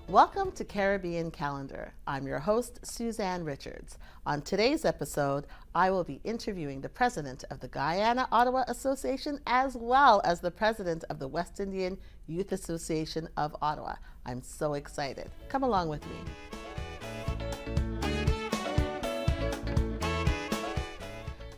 Welcome to Caribbean Calendar. I'm your host, Suzanne Richards. On today's episode, I will be interviewing the president of the Guyana-Ottawa Association as well as the president of the West Indian Youth Association of Ottawa. I'm so excited. Come along with me.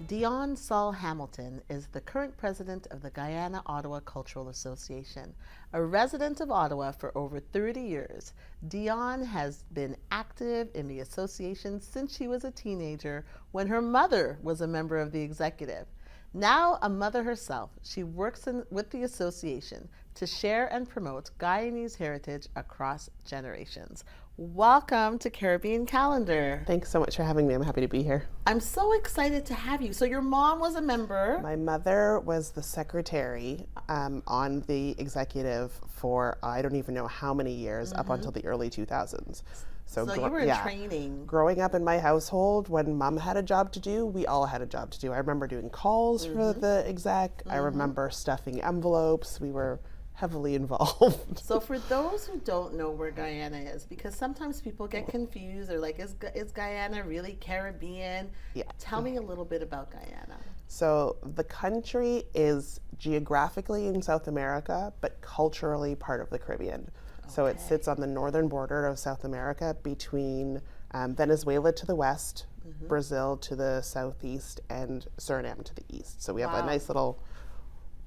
Dion Saul Hamilton is the current president of the Guyana-Ottawa Cultural Association. A resident of Ottawa for over 30 years, Dion has been active in the association since she was a teenager when her mother was a member of the executive. Now a mother herself, she works with the association to share and promote Guyanese heritage across generations. Welcome to Caribbean Calendar. Thanks so much for having me. I'm happy to be here. I'm so excited to have you. So your mom was a member. My mother was the secretary on the executive for I don't even know how many years, up until the early 2000s. So you were in training. Growing up in my household, when mom had a job to do, we all had a job to do. I remember doing calls for the exec. I remember stuffing envelopes. We were heavily involved. So for those who don't know where Guyana is, because sometimes people get confused, or like, is Guyana really Caribbean? Yeah. Tell me a little bit about Guyana. So the country is geographically in South America, but culturally part of the Caribbean. So it sits on the northern border of South America between Venezuela to the west, Brazil to the southeast, and Suriname to the east. So we have a nice little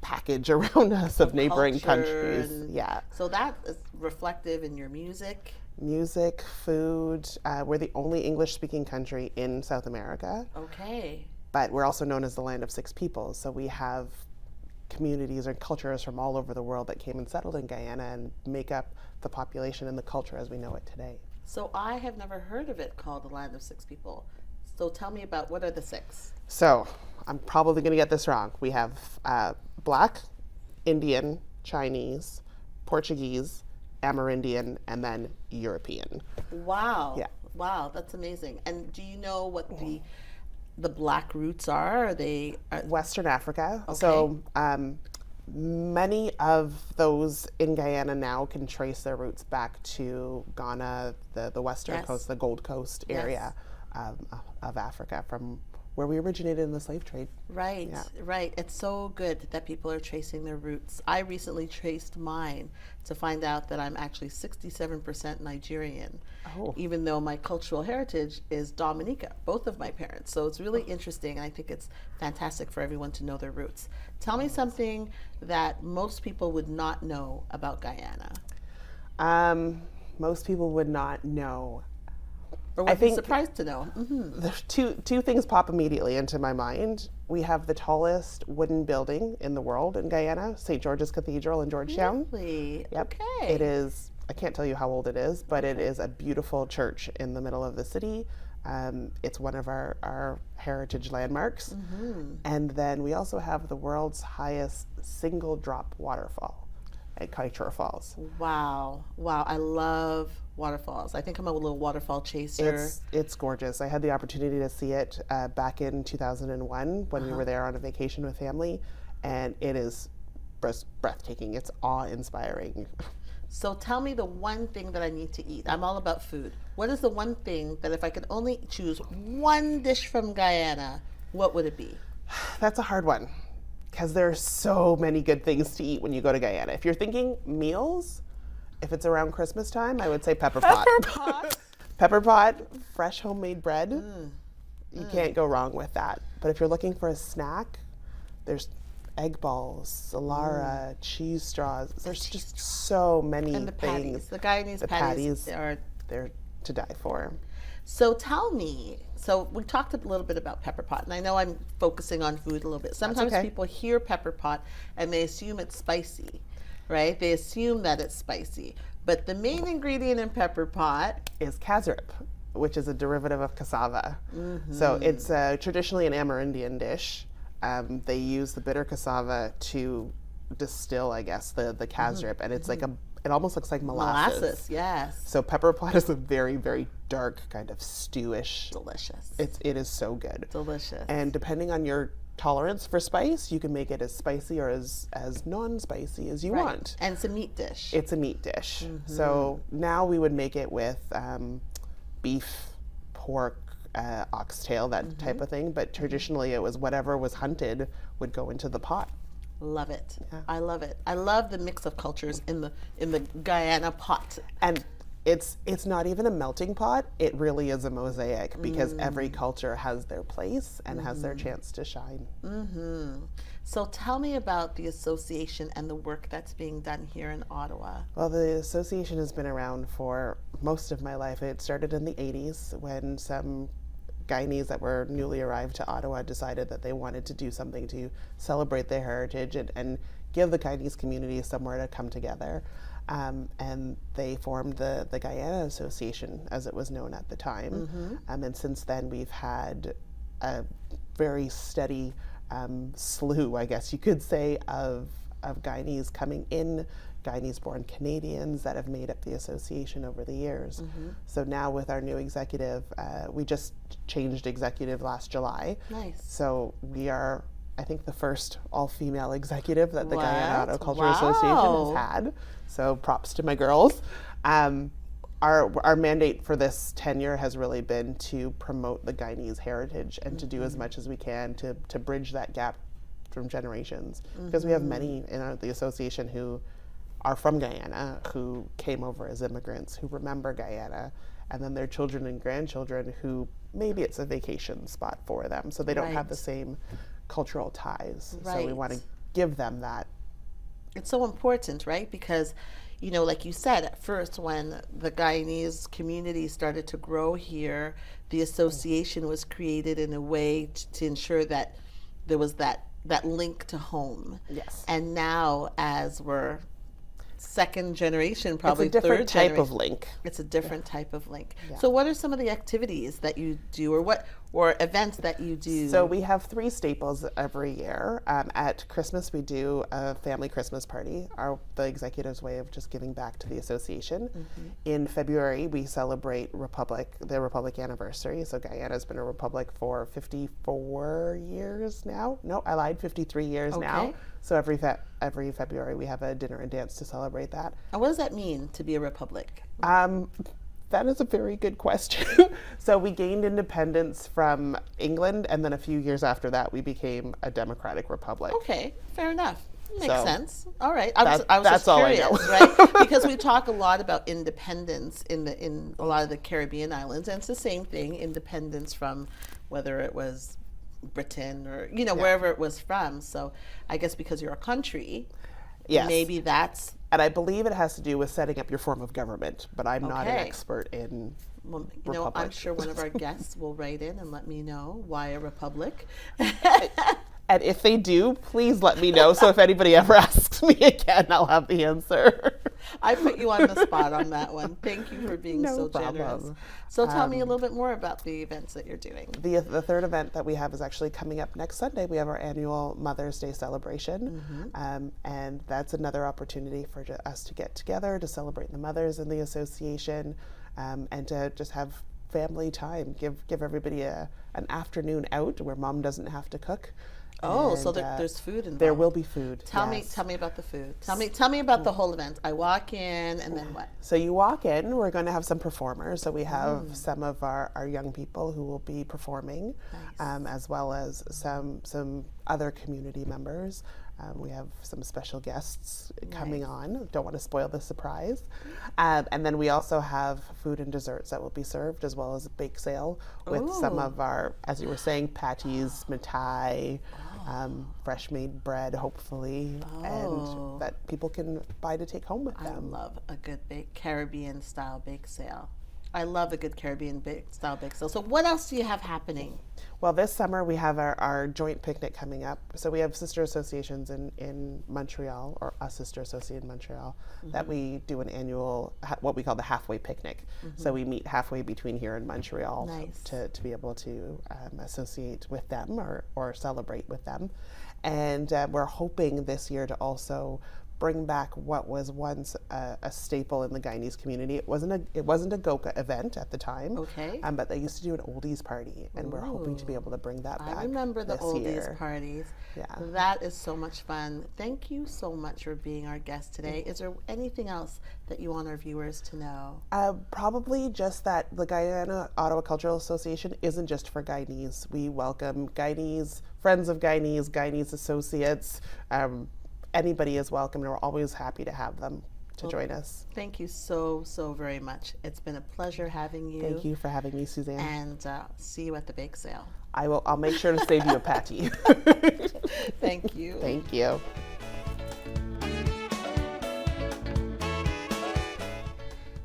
package around us of neighboring countries. Yeah. So that is reflective in your music. Music, food. We're the only English-speaking country in South America. Okay. But we're also known as the land of six peoples. So we have communities and cultures from all over the world that came and settled in Guyana and make up the population and the culture as we know it today. So I have never heard of it called the land of six people. So tell me about, what are the six? So I'm probably going to get this wrong. We have Black, Indian, Chinese, Portuguese, Amerindian, and then European. Wow. Yeah. Wow, that's amazing. And do you know what the Black roots are? Are they Western Africa. Okay. So many of those in Guyana now can trace their roots back to Ghana, the western coast, the Gold Coast area of Africa, from where we originated in the slave trade. Right, right. It's so good that people are tracing their roots. I recently traced mine to find out that I'm actually 67% Nigerian, even though my cultural heritage is Dominica, both of my parents. So it's really interesting, and I think it's fantastic for everyone to know their roots. Tell me something that most people would not know about Guyana. Most people would not know. Or would be surprised to know. There's two things pop immediately into my mind. We have the tallest wooden building in the world in Guyana, St. George's Cathedral in Georgetown. Really? Yep. Okay. It is, I can't tell you how old it is, but it is a beautiful church in the middle of the city. It's one of our heritage landmarks. And then we also have the world's highest single drop waterfall at Kaieteur Falls. Wow. Wow. I love waterfalls. I think I'm a little waterfall chaser. It's gorgeous. I had the opportunity to see it back in 2001 when we were there on a vacation with family, and it is breathtaking. It's awe-inspiring. So tell me the one thing that I need to eat. I'm all about food. What is the one thing that if I could only choose one dish from Guyana, what would it be? That's a hard one, because there are so many good things to eat when you go to Guyana. If you're thinking meals, if it's around Christmas time, I would say pepper pot. Pepper pot? Pepper pot, fresh homemade bread. You can't go wrong with that. But if you're looking for a snack, there's egg balls, Solara, cheese straws. There's just so many And the patties. things. The Guyanese patties are... They're to die for. So tell me, so we talked a little bit about pepper pot, and I know I'm focusing on food a little bit. Sometimes people hear pepper pot and they assume it's spicy, right? They assume that it's spicy. But the main ingredient in pepper pot is casrip, which is a derivative of cassava. So it's traditionally an Amerindian dish. They use the bitter cassava to distill, I guess, the casrip, and it's like it almost looks like molasses. Molasses, yes. So pepper pot is a very, very dark kind of stewish. Delicious. It is so good. Delicious. And depending on your tolerance for spice, you can make it as spicy or as non-spicy as you want. And it's a meat dish. It's a meat dish. So now we would make it with beef, pork, oxtail, that type of thing. But traditionally, it was whatever was hunted would go into the pot. Love it. Yeah. I love it. I love the mix of cultures in the Guyana pot. And it's not even a melting pot. It really is a mosaic because every culture has their place and has their chance to shine. So tell me about the association and the work that's being done here in Ottawa. Well, the association has been around for most of my life. It started in the 80s when some Guyanese that were newly arrived to Ottawa decided that they wanted to do something to celebrate their heritage and give the Guyanese community somewhere to come together. And they formed the Guyana Association, as it was known at the time. And since then, we've had a very steady slew, I guess you could say, of Guyanese coming in, Guyanese-born Canadians that have made up the association over the years. So now with our new executive, we just changed executive last July. Nice. So we are, I think, the first all-female executive that the Guyana Cultural Association has had. So props to my girls. Our mandate for this tenure has really been to promote the Guyanese heritage and to do as much as we can to bridge that gap from generations. Because we have many in the association who are from Guyana, who came over as immigrants, who remember Guyana, and then their children and grandchildren who maybe it's a vacation spot for them, so they don't have the same cultural ties. So we want to give them that. It's so important, right? Because, you know, like you said, at first when the Guyanese community started to grow here, the association was created in a way to ensure that there was that link to home. Yes. And now, as we're second generation, probably it's a different third type of link. It's a different type of link. So what are some of the activities that you do, or events that you do? So we have 3 staples every year. At Christmas, we do a family Christmas party, the executive's way of just giving back to the association. In February, we celebrate the Republic anniversary. So Guyana has been a republic for 54 years now. No, I lied, 53 years now. So every February, we have a dinner and dance to celebrate that. And what does that mean, to be a republic? That is a very good question. So we gained independence from England, and then a few years after that, we became a democratic republic. Okay, fair enough. Makes sense. All right. I was just curious, all I know. right? Because we talk a lot about independence in a lot of the Caribbean islands, and it's the same thing, independence from whether it was Britain or, you know, wherever it was from. So I guess because you're a country, maybe that's... And I believe it has to do with setting up your form of government, but I'm not an expert in republic. I'm sure one of our guests will write in and let me know why a republic. And if they do, please let me know. So if anybody ever asks me again, I'll have the answer. I put you on the spot on that one. Thank you for being so generous. So tell me a little bit more about the events that you're doing. The third event that we have is actually coming up next Sunday. We have our annual Mother's Day celebration. And that's another opportunity for us to get together, to celebrate the mothers in the association, and to just have family time. Give everybody an afternoon out where mom doesn't have to cook. Oh, so there's food involved. There will be food. Tell me about the food. Tell me about the whole event. I walk in, and then what? So you walk in. We're going to have some performers. So we have some of our young people who will be performing, as well as some other community members. We have some special guests coming on. Don't want to spoil the surprise. And then we also have food and desserts that will be served, as well as a bake sale with some of our, as you were saying, patties, mithai, fresh made bread, hopefully, and that people can buy to take home with them. I love a good Caribbean style bake sale. I love a good Caribbean style bake sale. So what else do you have happening? Well, this summer we have our joint picnic coming up. So we have sister associations in Montreal, or a sister associate in Montreal, that we do an annual, what we call the halfway picnic. So we meet halfway between here and Montreal to be able to associate with them or celebrate with them. And we're hoping this year to also bring back what was once a staple in the Guyanese community. It wasn't a Goka event at the time. Okay. But they used to do an oldies party, and we're hoping to be able to bring that back. I remember the this oldies year. parties. Yeah. That is so much fun. Thank you so much for being our guest today. Is there anything else that you want our viewers to know? Probably just that the Guyana Ottawa Cultural Association isn't just for Guyanese. We welcome Guyanese, friends of Guyanese, Guyanese associates. Anybody is welcome, and we're always happy to have them to join us. Thank you so very much. It's been a pleasure having you. Thank you for having me, Suzanne. And see you at the bake sale. I'll make sure to save you a patty. Thank you. Thank you.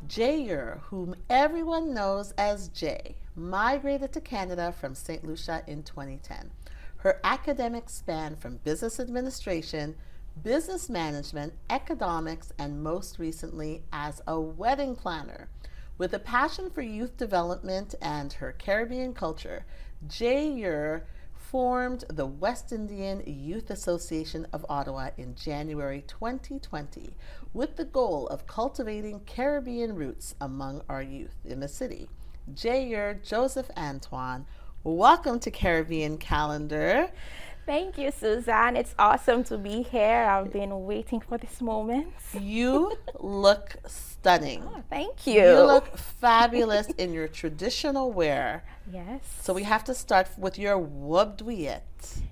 Jay, whom everyone knows as Jay, migrated to Canada from St. Lucia in 2010. Her academics span from business administration, business management, economics, and most recently as a wedding planner. With a passion for youth development and her Caribbean culture, Jay formed the West Indian Youth Association of Ottawa in January 2020 with the goal of cultivating Caribbean roots among our youth in the city. Jay Joseph Antoine, welcome to Caribbean Calendar. Thank you, Suzanne. It's awesome to be here. I've been waiting for this moment. You look stunning. Oh, thank you. You look fabulous in your traditional wear. Yes. So we have to start with your wubdwiyet.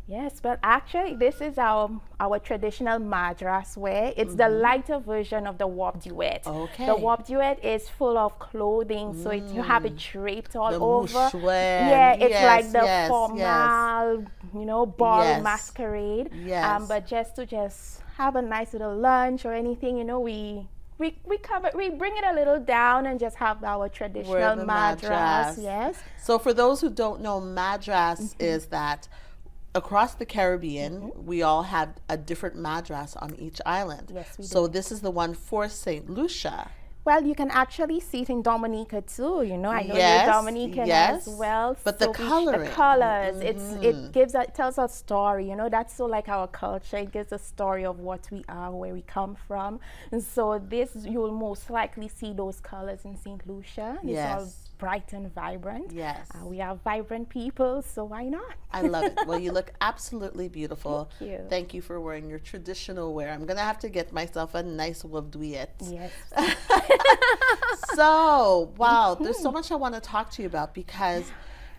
Yes, but actually this is our traditional Madras wear. It's the lighter version of the wobduet. Okay. The wobduet is full of clothing, so you have it draped all The over. mouchouet. Yeah, it's Yes, like the yes, formal, ball Yes. masquerade. Yes. But just to have a nice little lunch or anything, we bring it a little down and just have our Wear traditional the Madras. Yes. So for those who don't know, Madras is that across the Caribbean, we all have a different Madras on each island. Yes, we So this is the one for St. Lucia. Well, you can actually see it in Dominica too. I know Yes, you're Dominican yes. as well. But the coloring. the colors, it tells a story. That's so like our culture. It gives a story of what we are, where we come from. And so you will most likely see those colors in St. Lucia. It's all Yes. bright and vibrant. Yes. We are vibrant people, so why not? I love it. Well, you look absolutely beautiful. Thank you. Thank you for wearing your traditional wear. I'm going to have to get myself a nice wubdwiyet. Yes. So, wow, there's so much I want to talk to you about because,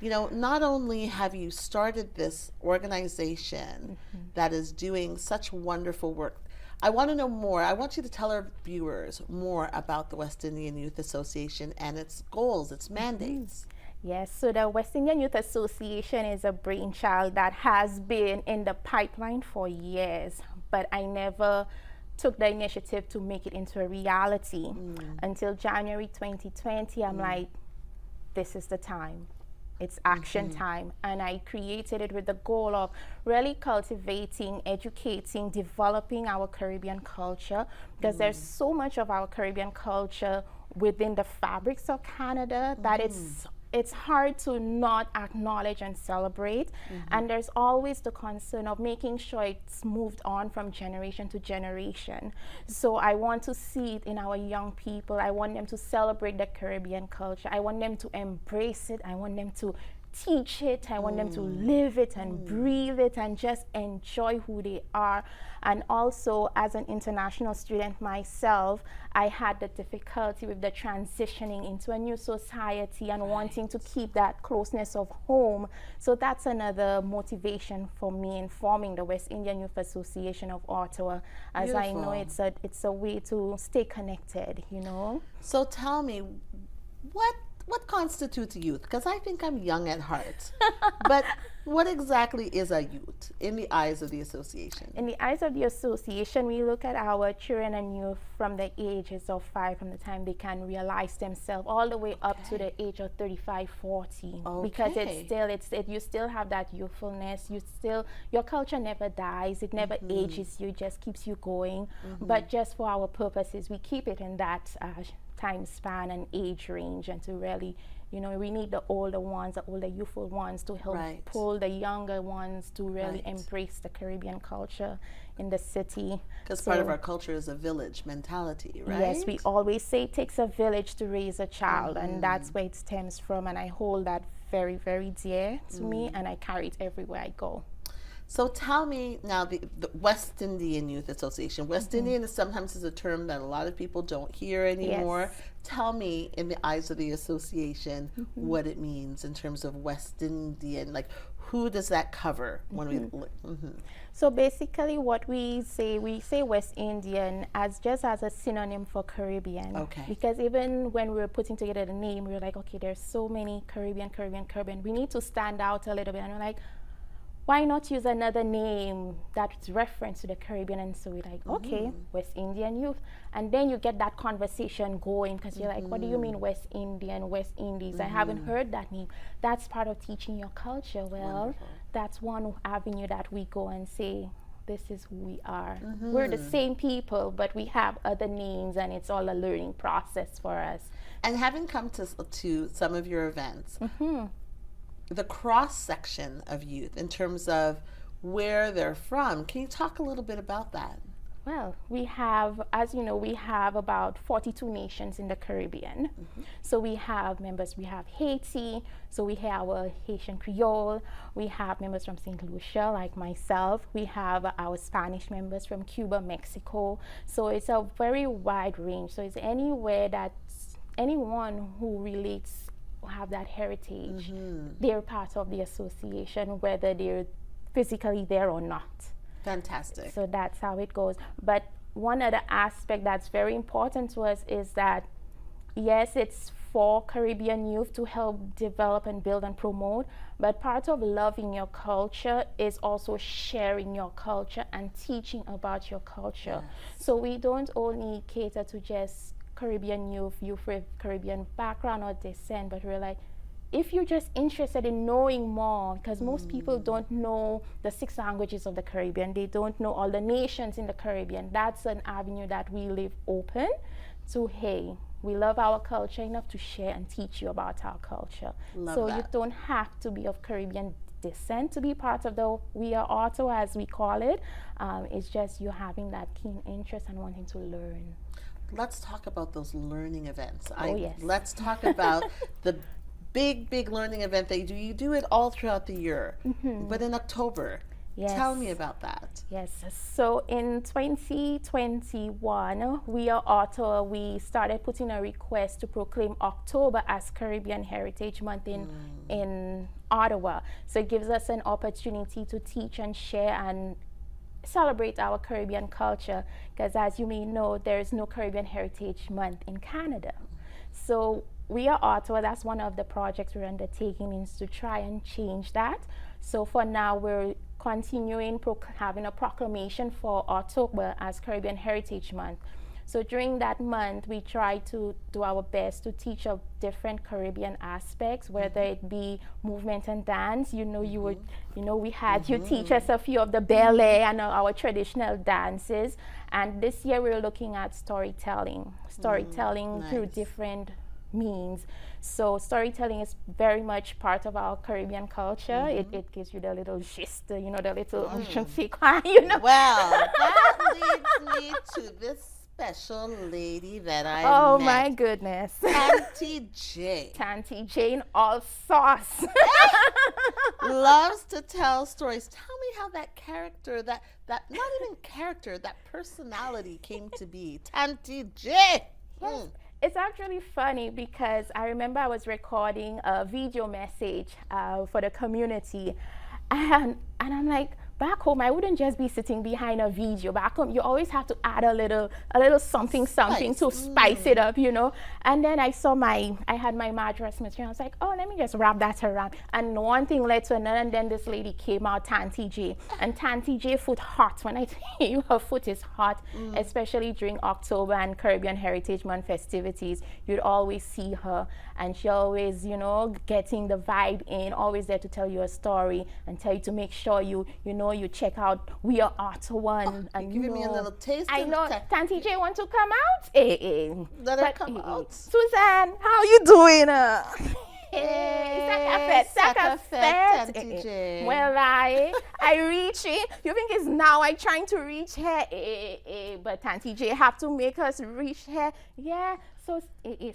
not only have you started this organization that is doing such wonderful work, I want to know more. I want you to tell our viewers more about the West Indian Youth Association and its goals, its mandates. Yes, so the West Indian Youth Association is a brainchild that has been in the pipeline for years, but I never took the initiative to make it into a reality. Until January 2020, I'm like, this is the time. It's action time. And I created it with the goal of really cultivating, educating, developing our Caribbean culture, because there's so much of our Caribbean culture within the fabrics of Canada that it's hard to not acknowledge and celebrate. And there's always the concern of making sure it's moved on from generation to generation. So I want to see it in our young people. I want them to celebrate the Caribbean culture. I want them to embrace it. I want them to teach it. I want them to live it and breathe it and just enjoy who they are. And also, as an international student myself, I had the difficulty with the transitioning into a new society and wanting to keep that closeness of home. So that's another motivation for me in forming the West Indian Youth Association of Ottawa, as I know it's a way to stay connected, So tell me, what constitutes youth? Because I think I'm young at heart. But what exactly is a youth in the eyes of the association? In the eyes of the association, we look at our children and youth from the ages of 5, from the time they can realize themselves, all the way up to the age of 35, 40. Because you still have that youthfulness. Your culture never dies. It never ages you. It just keeps you going. But just for our purposes, we keep it in that time span and age range, and to really, we need the older ones, the older youthful ones to help pull the younger ones to really embrace the Caribbean culture in the city. Because part of our culture is a village mentality, right? Yes, we always say it takes a village to raise a child, and that's where it stems from. And I hold that very, very dear to me, and I carry it everywhere I go. So tell me now, the West Indian Youth Association. West Indian is sometimes is a term that a lot of people don't hear anymore. Yes. Tell me, in the eyes of the association, what it means in terms of West Indian. Like, who does that cover when we look? So basically what we say West Indian as just as a synonym for Caribbean. Okay. Because even when we were putting together the name, we were like, okay, there's so many Caribbean. We need to stand out a little bit. And we're like, why not use another name that's reference to the Caribbean? And so we're like, okay, West Indian Youth. And then you get that conversation going because you're like, what do you mean West Indian, West Indies? I haven't heard that name. That's part of teaching your culture. Well, that's one avenue that we go and say, this is who we are. We're the same people, but we have other names, and it's all a learning process for us. And having come to some of your events, the cross section of youth in terms of where they're from, can you talk a little bit about that? Well, we have, as you know, we have about 42 nations in the Caribbean. So we have members, we have Haiti, so we have our Haitian Creole, we have members from St. Lucia, like myself, we have our Spanish members from Cuba, Mexico. So it's a very wide range. So it's anywhere that anyone who relates have that heritage, they're part of the association, whether they're physically there or not. Fantastic. So that's how it goes. But one other aspect that's very important to us is that, yes, it's for Caribbean youth to help develop and build and promote, but part of loving your culture is also sharing your culture and teaching about your culture. So we don't only cater to just Caribbean youth with Caribbean background or descent, but we're like, if you're just interested in knowing more, because most people don't know the 6 languages of the Caribbean, they don't know all the nations in the Caribbean, that's an avenue that we leave open to, hey, we love our culture enough to share and teach you about our culture. So you don't have to be of Caribbean descent to be part of the We Are Ottawa, as we call it. It's just you having that keen interest and wanting to learn. Let's talk about those learning events. Yes. Let's talk about the big learning event that you do. You do it all throughout the year, but in October. Yes. Tell me about that. Yes, so in 2021, We Are Ottawa, we started putting a request to proclaim October as Caribbean Heritage Month in Ottawa. So it gives us an opportunity to teach and share and celebrate our Caribbean culture, because as you may know, there is no Caribbean Heritage Month in Canada. So We Are Ottawa, that's one of the projects we're undertaking, is to try and change that. So for now, we're continuing having a proclamation for October as Caribbean Heritage Month. So during that month, we try to do our best to teach of different Caribbean aspects, whether it be movement and dance. We had you teach us a few of the ballet and our traditional dances. And this year we're looking at storytelling through different means. So storytelling is very much part of our Caribbean culture. It gives you the little gist, the little je ne sais quoi, Well, that leads me to this special lady that I Oh met. my goodness. Tanti J. Tanti Jane, all sauce. Loves to tell stories. Tell me how that character, that not even character, that personality came to be. Tanti J. Yes. It's actually funny because I remember I was recording a video message for the community, and I'm like, back home, I wouldn't just be sitting behind a video. Back home, you always have to add a little something to spice it up, And then I had my madras material. I was like, oh, let me just wrap that around. And one thing led to another, and then this lady came out, Tanti J. And Tanti J foot hot. When I tell you her foot is hot, especially during October and Caribbean Heritage Month festivities, you'd always see her. And she always, getting the vibe in, always there to tell you a story and tell you to make sure you check out We Are Ottawa. And You're giving me a little taste. I know. Tanti J want to come out? Let her come out. Suzanne, how you doing? It's a cafe. fet, Saka fet, Tanty J. Well, I reach it. You think it's now I trying to reach her, but Tanty J have to make us reach her. Yeah. So,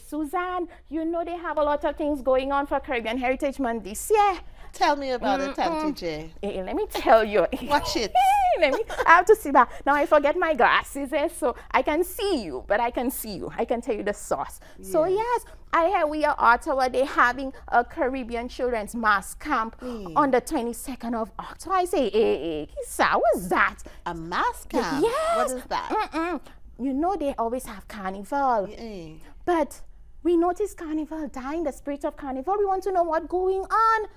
Suzanne, you know they have a lot of things going on for Caribbean Heritage Month this year. Tell me about it, Tanty J. Let me tell you. Watch it. I have to see back. Now I forget my glasses, so I can see you, but I can see you. I can tell you the source. Yes. So yes, I hear we are Ottawa. They're having a Caribbean Children's Mass Camp on the 22nd of October. I say, what's that? A mass camp? Yes. What is that? You know they always have carnival, but we notice carnival dying, the spirit of carnival. We want to know what's going on.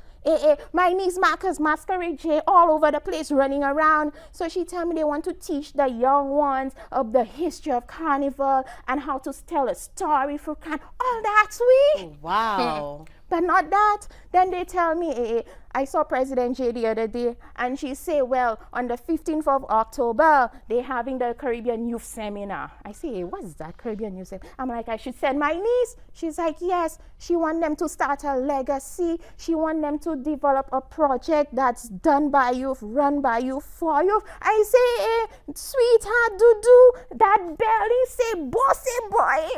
My niece Marcus masquerade J all over the place running around. So she tell me they want to teach the young ones of the history of carnival and how to tell a story for carnival. All that sweet. Oh, wow. But not that. Then they tell me, I saw President J the other day, and she say, well, on the 15th of October, they're having the Caribbean Youth Seminar. I say, what's that, Caribbean Youth Seminar? I'm like, I should send my niece. She's like, yes. She want them to start a legacy. She want them to develop a project that's done by youth, run by youth, for youth. I say, sweetheart, do that belly say, bossy boy.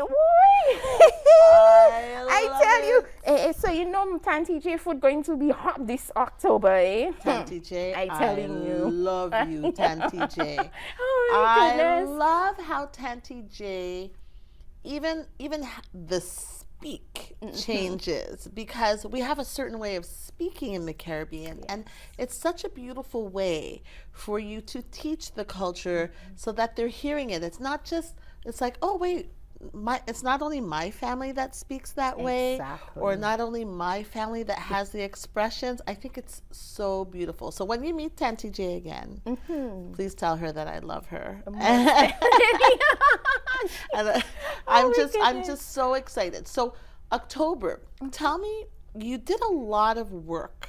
I tell you. So you know, Tanty J food going to be hot this October, Tanty J, I telling you. Love you, Tanty J. Oh my goodness. I love how Tanty J, even the speak changes, because we have a certain way of speaking in the Caribbean, and it's such a beautiful way for you to teach the culture so that they're hearing it. It's not just, it's like, oh wait, it's not only my family that speaks that way, or not only my family that has the expressions. I think it's so beautiful. So when you meet Tanty J again, please tell her that I love her. And I'm just so excited. So October, tell me, you did a lot of work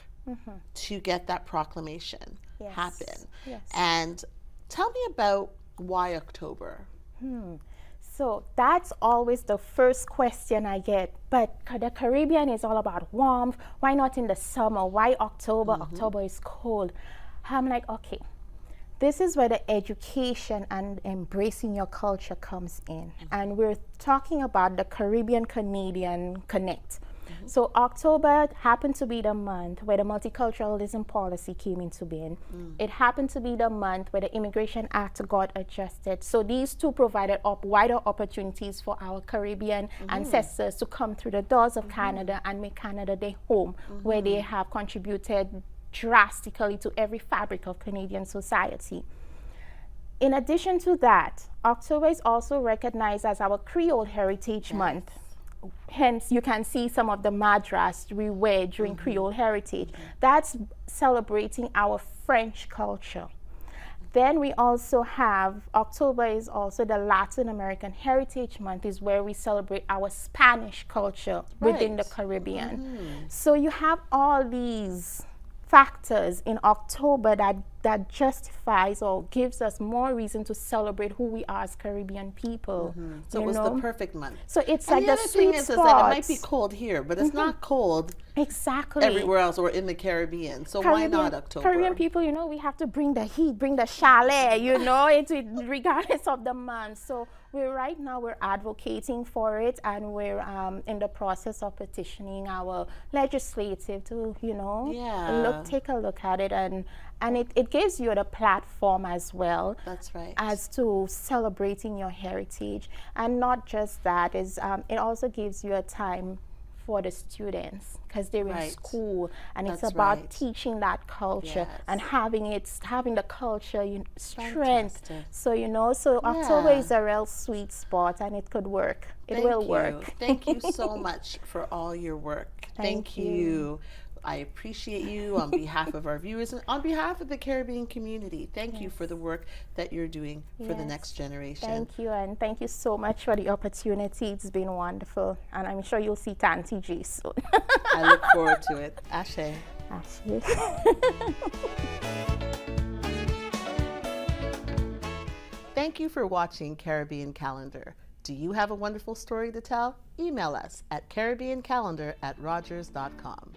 to get that proclamation happen. Yes. And tell me about why October. So that's always the first question I get. But the Caribbean is all about warmth. Why not in the summer? Why October? October is cold. I'm like, okay, this is where the education and embracing your culture comes in. And we're talking about the Caribbean-Canadian Connect. So October happened to be the month where the multiculturalism policy came into being. It happened to be the month where the Immigration Act got adjusted. So these two provided wider opportunities for our Caribbean ancestors to come through the doors of Canada and make Canada their home, where they have contributed drastically to every fabric of Canadian society. In addition to that, October is also recognized as our Creole Heritage Month. Hence, you can see some of the madras we wear during Creole Heritage. That's celebrating our French culture. Then we also have, October is also the Latin American Heritage Month, is where we celebrate our Spanish culture within the Caribbean. So you have all these factors in October that justifies or gives us more reason to celebrate who we are as Caribbean people. So it was the perfect month. So it's and like the sweet is spot. that it might be cold here, but it's not cold everywhere else or in the Caribbean. So why not October? Caribbean people, you know, we have to bring the heat, bring the chalet, you know, regardless of the month. So right now we're advocating for it, and we're in the process of petitioning our legislative to, you know, take a look at it, and it gives you the platform as well. That's right. As to celebrating your heritage. And not just that, it also gives you a time for the students, because they're in school, and it's about teaching that culture and having the culture strength. So you know, so October is a real sweet spot, and it could work. It will work. Thank you so much for all your work. Thank you. I appreciate you on behalf of our viewers and on behalf of the Caribbean community. Thank you for the work that you're doing for the next generation. Thank you, and thank you so much for the opportunity. It's been wonderful, and I'm sure you'll see Tanty J soon. I look forward to it. Ashe. Ashe. Thank you for watching Caribbean Calendar. Do you have a wonderful story to tell? Email us at caribbeancalendar@rogers.com.